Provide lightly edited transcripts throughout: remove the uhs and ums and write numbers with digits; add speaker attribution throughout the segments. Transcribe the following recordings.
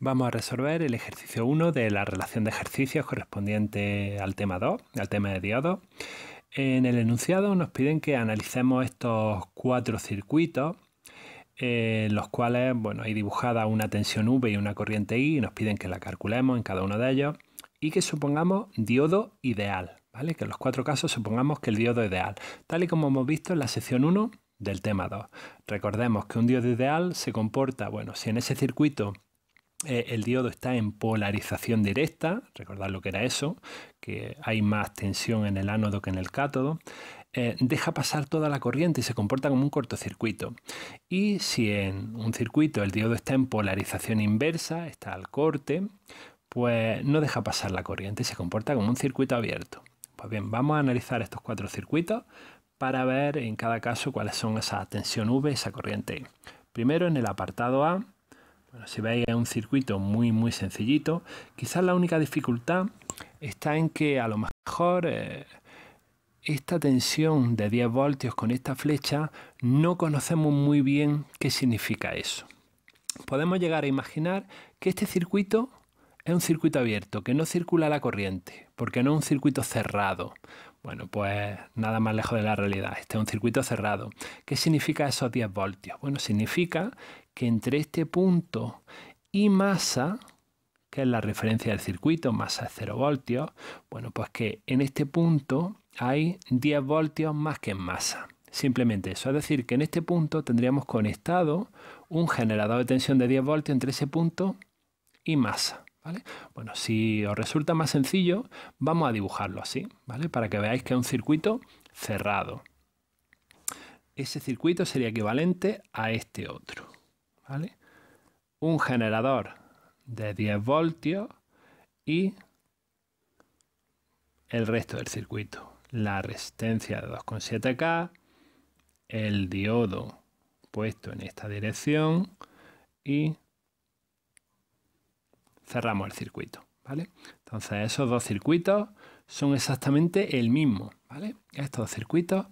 Speaker 1: Vamos a resolver el ejercicio 1 de la relación de ejercicios correspondiente al tema 2, al tema de diodos. En el enunciado nos piden que analicemos estos 4 circuitos, los cuales hay dibujada una tensión V y una corriente I, y nos piden que la calculemos en cada uno de ellos y que supongamos diodo ideal, ¿vale? Que en los 4 casos supongamos que el diodo ideal, tal y como hemos visto en la sección 1 del tema 2. Recordemos que un diodo ideal se comporta, si en ese circuito el diodo está en polarización directa, recordad lo que era eso, que hay más tensión en el ánodo que en el cátodo, deja pasar toda la corriente y se comporta como un cortocircuito. Y si en un circuito el diodo está en polarización inversa, está al corte, pues no deja pasar la corriente y se comporta como un circuito abierto. Pues bien, vamos a analizar estos 4 circuitos para ver en cada caso cuáles son esa tensión V y esa corriente I. Primero, en el apartado A, si veis es un circuito muy sencillito. Quizás la única dificultad está en que a lo mejor esta tensión de 10 voltios con esta flecha no conocemos muy bien qué significa eso. Podemos llegar a imaginar que este circuito es un circuito abierto, que no circula la corriente, porque no es un circuito cerrado. Bueno, pues nada más lejos de la realidad. Este es un circuito cerrado. ¿Qué significa esos 10 voltios? Bueno, significa que entre este punto y masa, que es la referencia del circuito, masa es 0 voltios, pues que en este punto hay 10 voltios más que en masa. Simplemente eso, es decir, que en este punto tendríamos conectado un generador de tensión de 10 voltios entre ese punto y masa, ¿vale? Bueno, si os resulta más sencillo, vamos a dibujarlo así, ¿vale? Para que veáis que es un circuito cerrado. Ese circuito sería equivalente a este otro, ¿vale? Un generador de 10 voltios y el resto del circuito. La resistencia de 2,7K, el diodo puesto en esta dirección y cerramos el circuito, ¿vale? Entonces esos dos circuitos son exactamente el mismo, ¿vale? Estos dos circuitos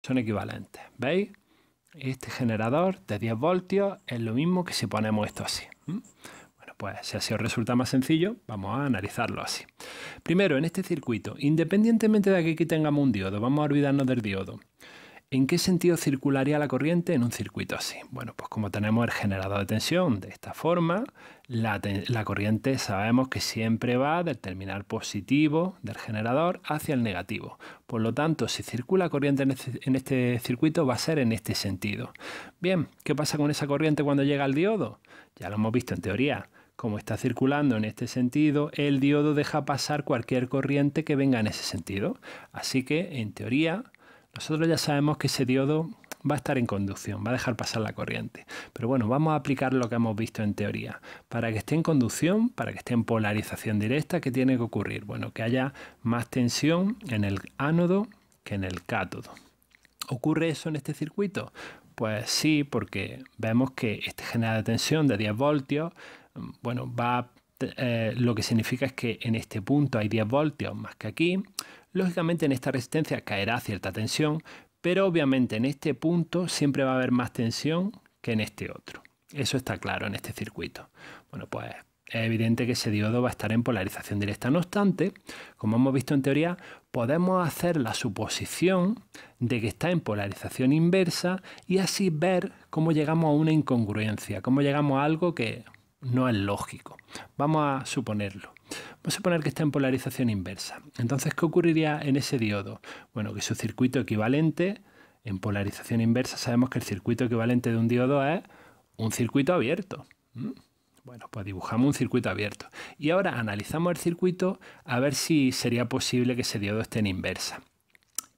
Speaker 1: son equivalentes, ¿veis? Este generador de 10 voltios es lo mismo que si ponemos esto así. Bueno, pues si así os resulta más sencillo, vamos a analizarlo así. Primero, en este circuito, independientemente de que aquí tengamos un diodo, vamos a olvidarnos del diodo. ¿En qué sentido circularía la corriente en un circuito así? Bueno, pues como tenemos el generador de tensión de esta forma, la corriente sabemos que siempre va del terminal positivo del generador hacia el negativo. Por lo tanto, si circula corriente en este circuito va a ser en este sentido. Bien, ¿qué pasa con esa corriente cuando llega al diodo? Ya lo hemos visto en teoría. Como está circulando en este sentido, el diodo deja pasar cualquier corriente que venga en ese sentido. Así que, en teoría, nosotros ya sabemos que ese diodo va a estar en conducción, va a dejar pasar la corriente. Pero bueno, vamos a aplicar lo que hemos visto en teoría. Para que esté en conducción, para que esté en polarización directa, ¿qué tiene que ocurrir? Bueno, que haya más tensión en el ánodo que en el cátodo. ¿Ocurre eso en este circuito? Pues sí, porque vemos que este generador de tensión de 10 voltios, lo que significa es que en este punto hay 10 voltios más que aquí. Lógicamente en esta resistencia caerá cierta tensión, pero obviamente en este punto siempre va a haber más tensión que en este otro. Eso está claro en este circuito. Bueno, pues es evidente que ese diodo va a estar en polarización directa. No obstante, como hemos visto en teoría, podemos hacer la suposición de que está en polarización inversa y así ver cómo llegamos a una incongruencia, cómo llegamos a algo que no es lógico. Vamos a suponerlo. Vamos a suponer que está en polarización inversa. Entonces, ¿qué ocurriría en ese diodo? Bueno, que su circuito equivalente en polarización inversa, sabemos que el circuito equivalente de un diodo es un circuito abierto. Bueno, pues dibujamos un circuito abierto. Y ahora analizamos el circuito a ver si sería posible que ese diodo esté en inversa.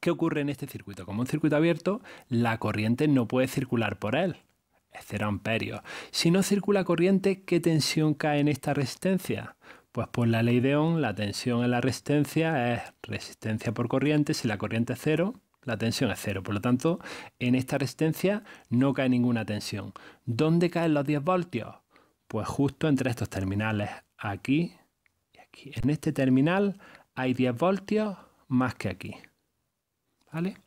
Speaker 1: ¿Qué ocurre en este circuito? Como un circuito abierto, la corriente no puede circular por él. Es 0 amperios. Si no circula corriente, ¿qué tensión cae en esta resistencia? Pues por la ley de Ohm, la tensión en la resistencia es resistencia por corriente. Si la corriente es 0, la tensión es 0. Por lo tanto, en esta resistencia no cae ninguna tensión. ¿Dónde caen los 10 voltios? Pues justo entre estos terminales, aquí y aquí. En este terminal hay 10 voltios más que aquí, ¿vale?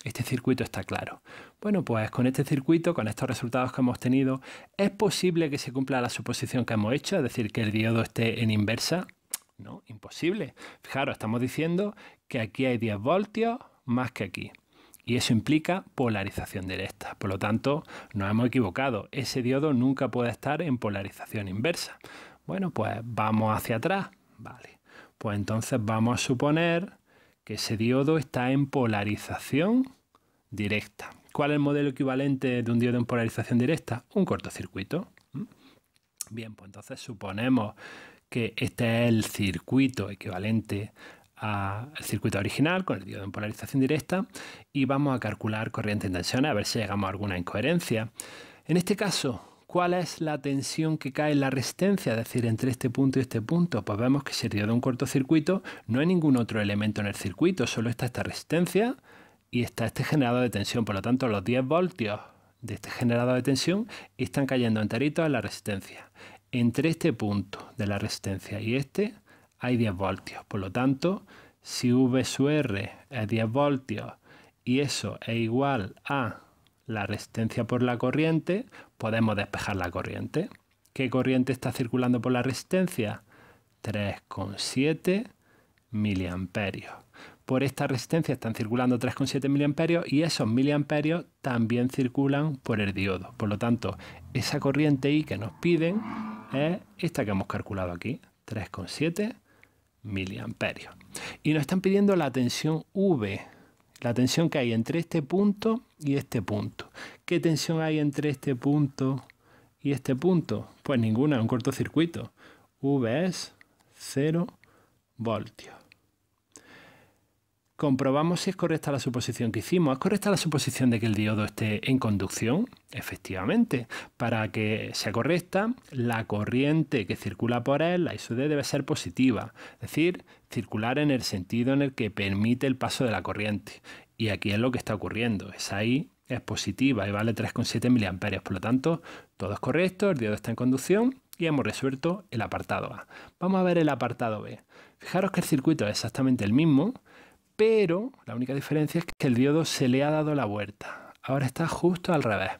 Speaker 1: Este circuito está claro. Bueno, pues con este circuito, con estos resultados que hemos tenido, ¿es posible que se cumpla la suposición que hemos hecho? Es decir, que el diodo esté en inversa. No, imposible. Fijaros, estamos diciendo que aquí hay 10 voltios más que aquí. Y eso implica polarización directa. Por lo tanto, nos hemos equivocado. Ese diodo nunca puede estar en polarización inversa. Bueno, pues vamos hacia atrás. Vale. Pues entonces vamos a suponer que ese diodo está en polarización directa. ¿Cuál es el modelo equivalente de un diodo en polarización directa? Un cortocircuito. Bien, pues entonces suponemos que este es el circuito equivalente al circuito original con el diodo en polarización directa y vamos a calcular corriente en tensiones a ver si llegamos a alguna incoherencia. En este caso, ¿cuál es la tensión que cae en la resistencia? Es decir, entre este punto y este punto. Pues vemos que si el diodo es un cortocircuito, no hay ningún otro elemento en el circuito, solo está esta resistencia y está este generador de tensión. Por lo tanto, los 10 voltios de este generador de tensión están cayendo enteritos en la resistencia. Entre este punto de la resistencia y este hay 10 voltios. Por lo tanto, si V sub R es 10 voltios y eso es igual a la resistencia por la corriente, podemos despejar la corriente. ¿Qué corriente está circulando por la resistencia? 3,7 miliamperios. Por esta resistencia están circulando 3,7 miliamperios y esos miliamperios también circulan por el diodo. Por lo tanto, esa corriente I que nos piden es esta que hemos calculado aquí, 3,7 miliamperios. Y nos están pidiendo la tensión V, la tensión que hay entre este punto y este punto. ¿Qué tensión hay entre este punto y este punto? Pues ninguna, un cortocircuito. V es 0 voltios. Comprobamos si es correcta la suposición que hicimos. ¿Es correcta la suposición de que el diodo esté en conducción? Efectivamente. Para que sea correcta, la corriente que circula por él, la I sub D, debe ser positiva. Es decir, circular en el sentido en el que permite el paso de la corriente. Y aquí es lo que está ocurriendo. Esa I es positiva y vale 3,7 miliamperios. Por lo tanto, todo es correcto, el diodo está en conducción y hemos resuelto el apartado A. Vamos a ver el apartado B. Fijaros que el circuito es exactamente el mismo, pero la única diferencia es que el diodo se le ha dado la vuelta. Ahora está justo al revés.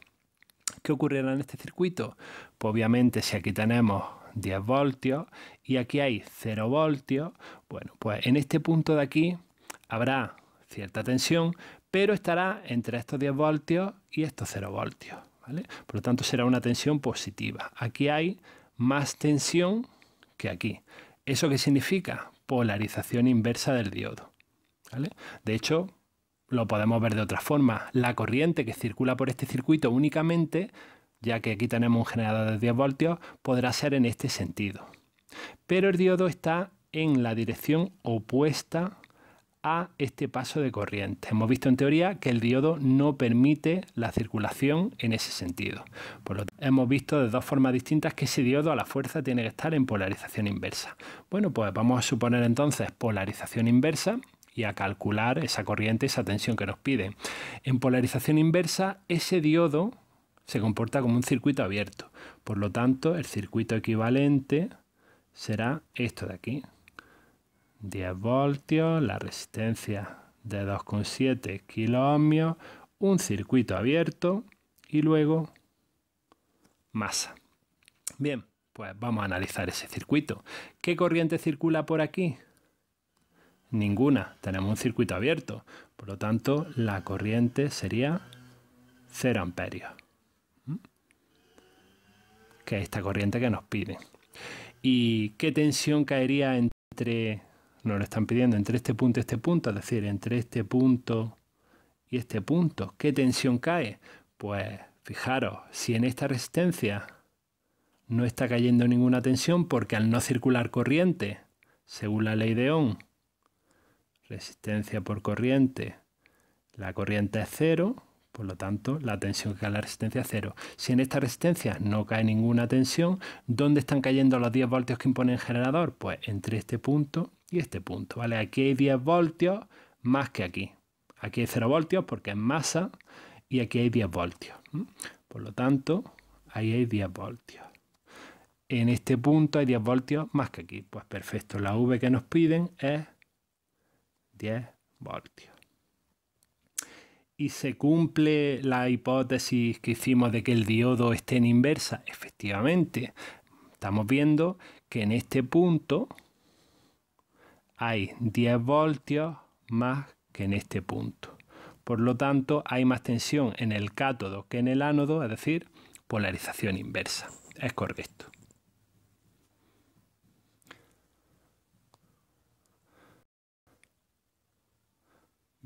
Speaker 1: ¿Qué ocurrirá en este circuito? Pues obviamente si aquí tenemos 10 voltios y aquí hay 0 voltios, bueno, pues en este punto de aquí habrá cierta tensión, pero estará entre estos 10 voltios y estos 0 voltios, ¿vale? Por lo tanto será una tensión positiva. Aquí hay más tensión que aquí. ¿Eso qué significa? Polarización inversa del diodo. ¿Vale? De hecho, lo podemos ver de otra forma. La corriente que circula por este circuito únicamente, ya que aquí tenemos un generador de 10 voltios, podrá ser en este sentido. Pero el diodo está en la dirección opuesta a este paso de corriente. Hemos visto en teoría que el diodo no permite la circulación en ese sentido. Por lo tanto, hemos visto de dos formas distintas que ese diodo a la fuerza tiene que estar en polarización inversa. Bueno, pues vamos a suponer entonces polarización inversa y a calcular esa corriente, esa tensión que nos piden. En polarización inversa, ese diodo se comporta como un circuito abierto. Por lo tanto, el circuito equivalente será esto de aquí. 10 voltios, la resistencia de 2,7 kiloohmios, un circuito abierto y luego masa. Bien, pues vamos a analizar ese circuito. ¿Qué corriente circula por aquí? Ninguna, tenemos un circuito abierto, por lo tanto la corriente sería 0 amperios, que es esta corriente que nos piden. ¿Y qué tensión caería entre, nos lo están pidiendo, entre este punto y este punto? Es decir, entre este punto y este punto. ¿Qué tensión cae? Pues fijaros, si en esta resistencia no está cayendo ninguna tensión porque al no circular corriente, según la ley de Ohm, resistencia por corriente, la corriente es 0, por lo tanto la tensión que cae en la resistencia es 0. Si en esta resistencia no cae ninguna tensión, ¿dónde están cayendo los 10 voltios que impone el generador? Pues entre este punto y este punto, ¿vale? Aquí hay 10 voltios más que aquí. Aquí hay 0 voltios porque es masa y aquí hay 10 voltios. Por lo tanto, ahí hay 10 voltios. En este punto hay 10 voltios más que aquí. Pues perfecto, la V que nos piden es 10 voltios. y se cumple la hipótesis que hicimos de que el diodo esté en inversa. Efectivamente, estamos viendo que en este punto hay 10 voltios más que en este punto. Por lo tanto, hay más tensión en el cátodo que en el ánodo, es decir, polarización inversa. Es correcto.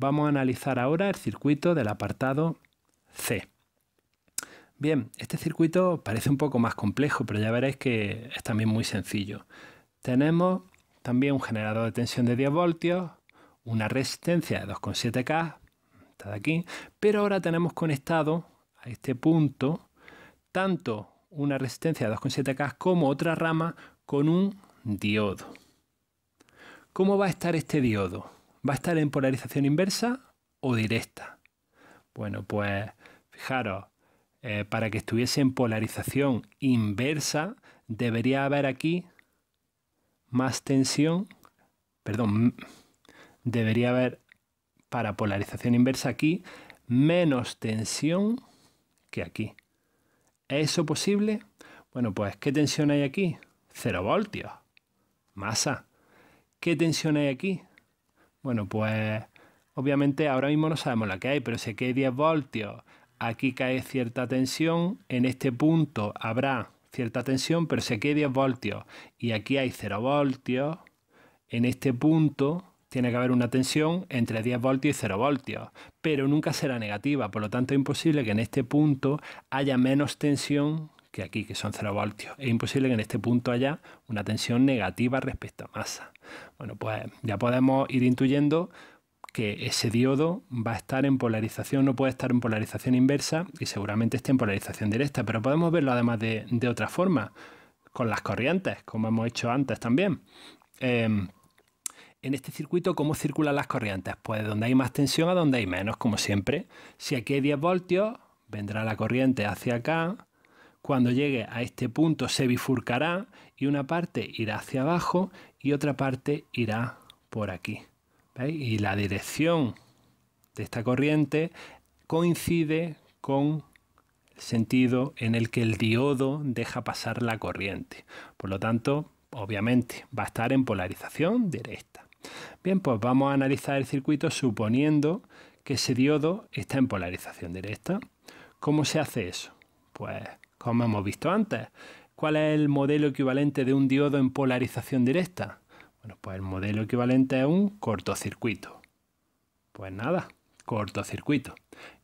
Speaker 1: Vamos a analizar ahora el circuito del apartado C. Bien, este circuito parece un poco más complejo, pero ya veréis que es también muy sencillo. Tenemos también un generador de tensión de 10 voltios, una resistencia de 2,7K, está de aquí, pero ahora tenemos conectado a este punto tanto una resistencia de 2,7K como otra rama con un diodo. ¿Cómo va a estar este diodo? ¿Va a estar en polarización inversa o directa? Bueno, pues fijaros, para que estuviese en polarización inversa debería haber aquí más tensión, perdón, debería haber para polarización inversa aquí menos tensión que aquí. ¿Es eso posible? Bueno, pues ¿qué tensión hay aquí? 0 voltios. Masa. ¿Qué tensión hay aquí? Bueno, pues obviamente ahora mismo no sabemos la que hay, pero si aquí hay 10 voltios, aquí cae cierta tensión, en este punto habrá cierta tensión, pero si aquí hay 10 voltios y aquí hay 0 voltios, en este punto tiene que haber una tensión entre 10 voltios y 0 voltios, pero nunca será negativa, por lo tanto es imposible que en este punto haya menos tensión que aquí, que son 0 voltios. Es imposible que en este punto haya una tensión negativa respecto a masa. Bueno, pues ya podemos ir intuyendo que ese diodo va a estar en polarización, no puede estar en polarización inversa y seguramente esté en polarización directa, pero podemos verlo además de otra forma, con las corrientes, como hemos hecho antes también. En este circuito, ¿cómo circulan las corrientes? Pues donde hay más tensión a donde hay menos, como siempre. Si aquí hay 10 voltios, vendrá la corriente hacia acá. Cuando llegue a este punto se bifurcará y una parte irá hacia abajo y otra parte irá por aquí. ¿Veis? Y la dirección de esta corriente coincide con el sentido en el que el diodo deja pasar la corriente. Por lo tanto, obviamente, va a estar en polarización directa. Bien, pues vamos a analizar el circuito suponiendo que ese diodo está en polarización directa. ¿Cómo se hace eso? Pues, como hemos visto antes, ¿cuál es el modelo equivalente de un diodo en polarización directa? Bueno, pues el modelo equivalente es un cortocircuito. Pues nada, cortocircuito.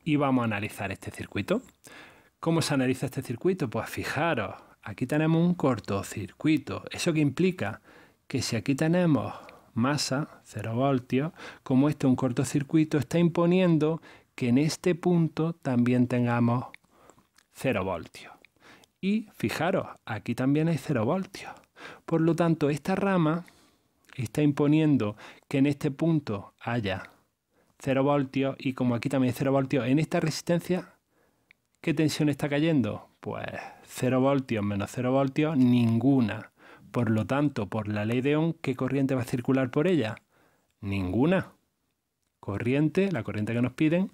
Speaker 1: Y vamos a analizar este circuito. ¿Cómo se analiza este circuito? Pues fijaros, aquí tenemos un cortocircuito. ¿Eso qué implica? Que si aquí tenemos masa, 0 voltios, como este es un cortocircuito, está imponiendo que en este punto también tengamos 0 voltios. Y fijaros, aquí también hay 0 voltios. Por lo tanto, esta rama está imponiendo que en este punto haya 0 voltios y como aquí también hay 0 voltios, en esta resistencia, ¿qué tensión está cayendo? Pues 0 voltios menos 0 voltios, ninguna. Por lo tanto, por la ley de Ohm, ¿qué corriente va a circular por ella? Ninguna. Corriente, la corriente que nos piden,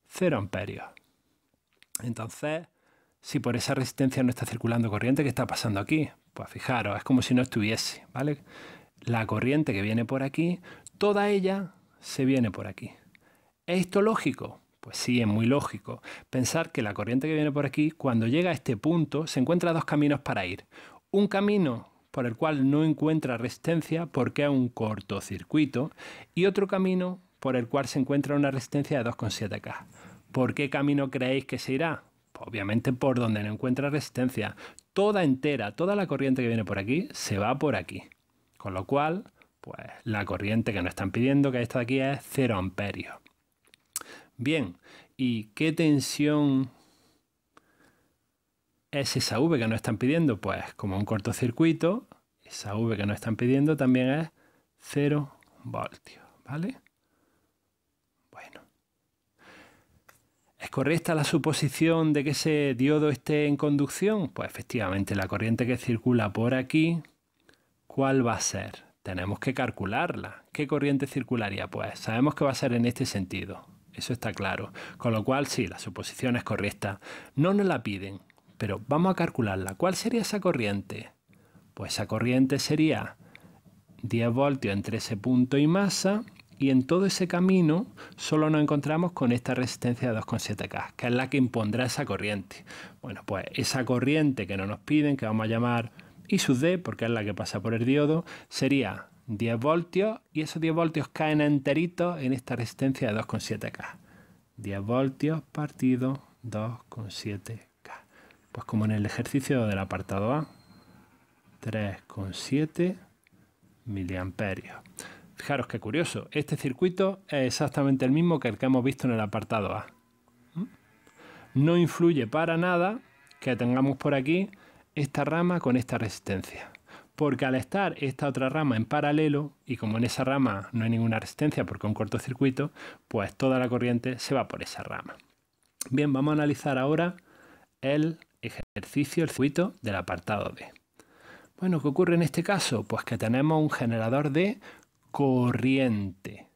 Speaker 1: 0 amperios. Entonces, si por esa resistencia no está circulando corriente, ¿qué está pasando aquí? Pues fijaros, es como si no estuviese, ¿vale? La corriente que viene por aquí, toda ella se viene por aquí. ¿Es esto lógico? Pues sí, es muy lógico. Pensar que la corriente que viene por aquí, cuando llega a este punto, se encuentra dos caminos para ir. Un camino por el cual no encuentra resistencia porque es un cortocircuito y otro camino por el cual se encuentra una resistencia de 2,7K. ¿Por qué camino creéis que se irá? Pues obviamente por donde no encuentra resistencia. Toda entera, toda la corriente que viene por aquí, se va por aquí. Con lo cual, pues la corriente que nos están pidiendo, que esta de aquí es 0 amperios. Bien, ¿y qué tensión es esa V que nos están pidiendo? Pues como un cortocircuito, esa V que nos están pidiendo también es 0 voltios, ¿vale? Bueno. ¿Es correcta la suposición de que ese diodo esté en conducción? Pues efectivamente, la corriente que circula por aquí, ¿cuál va a ser? Tenemos que calcularla. ¿Qué corriente circularía? Pues sabemos que va a ser en este sentido. eso está claro. Con lo cual, sí, la suposición es correcta. No nos la piden, pero vamos a calcularla. ¿Cuál sería esa corriente? Pues esa corriente sería 10 voltios entre ese punto y masa, y en todo ese camino solo nos encontramos con esta resistencia de 2,7K, que es la que impondrá esa corriente. Bueno, pues esa corriente que no nos piden, que vamos a llamar I sub D, porque es la que pasa por el diodo, sería 10 voltios, y esos 10 voltios caen enteritos en esta resistencia de 2,7K. 10 voltios partido 2,7K. Pues como en el ejercicio del apartado A, 3,7 miliamperios. Fijaros qué curioso, este circuito es exactamente el mismo que el que hemos visto en el apartado A. No influye para nada que tengamos por aquí esta rama con esta resistencia, porque al estar esta otra rama en paralelo, y como en esa rama no hay ninguna resistencia porque es un cortocircuito, pues toda la corriente se va por esa rama. Bien, vamos a analizar ahora el ejercicio, el circuito del apartado D. Bueno, ¿qué ocurre en este caso? Pues que tenemos un generador de corriente.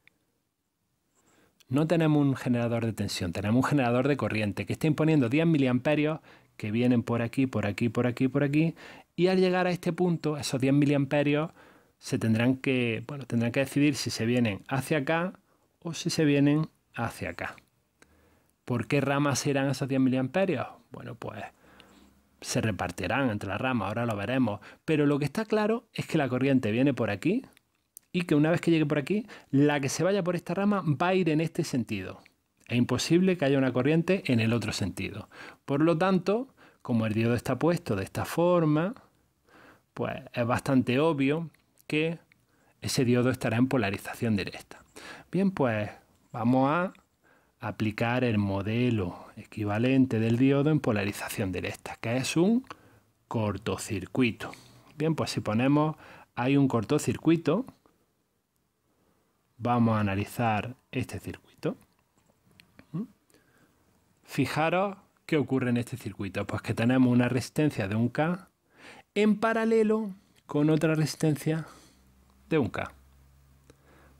Speaker 1: No tenemos un generador de tensión, tenemos un generador de corriente que está imponiendo 10 miliamperios que vienen por aquí, por aquí, por aquí, por aquí, y al llegar a este punto, esos 10 miliamperios se tendrán que decidir si se vienen hacia acá o si se vienen hacia acá. ¿Por qué ramas irán esos 10 miliamperios? Bueno, pues se repartirán entre las ramas, ahora lo veremos, pero lo que está claro es que la corriente viene por aquí, y que una vez que llegue por aquí, la que se vaya por esta rama va a ir en este sentido. Es imposible que haya una corriente en el otro sentido. Por lo tanto, como el diodo está puesto de esta forma, pues es bastante obvio que ese diodo estará en polarización directa. Bien, pues vamos a aplicar el modelo equivalente del diodo en polarización directa, que es un cortocircuito. Bien, pues si ponemos ahí un cortocircuito, vamos a analizar este circuito. Fijaros qué ocurre en este circuito. Pues que tenemos una resistencia de 1K en paralelo con otra resistencia de 1K.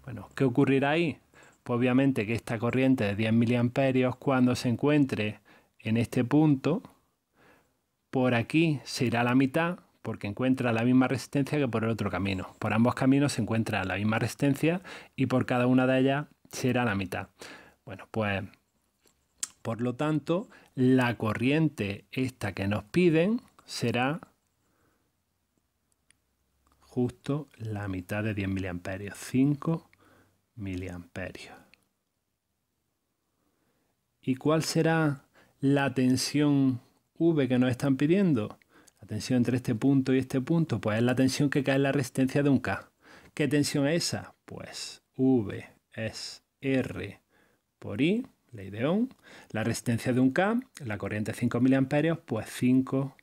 Speaker 1: Bueno, ¿qué ocurrirá ahí? Pues obviamente que esta corriente de 10 miliamperios, cuando se encuentre en este punto, por aquí se irá a la mitad, porque encuentra la misma resistencia que por el otro camino. Por ambos caminos se encuentra la misma resistencia y por cada una de ellas se irá a la mitad. Bueno, pues por lo tanto, la corriente esta que nos piden será justo la mitad de 10 miliamperios, 5 miliamperios. ¿Y cuál será la tensión V que nos están pidiendo? La tensión entre este punto y este punto, pues es la tensión que cae en la resistencia de 1K. ¿Qué tensión es esa? Pues V es R por I, ley de Ohm. La resistencia de 1K, la corriente 5 miliamperios, pues 5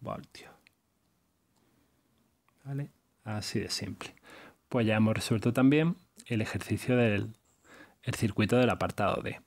Speaker 1: voltios. ¿Vale? Así de simple. Pues ya hemos resuelto también el ejercicio del circuito del apartado D.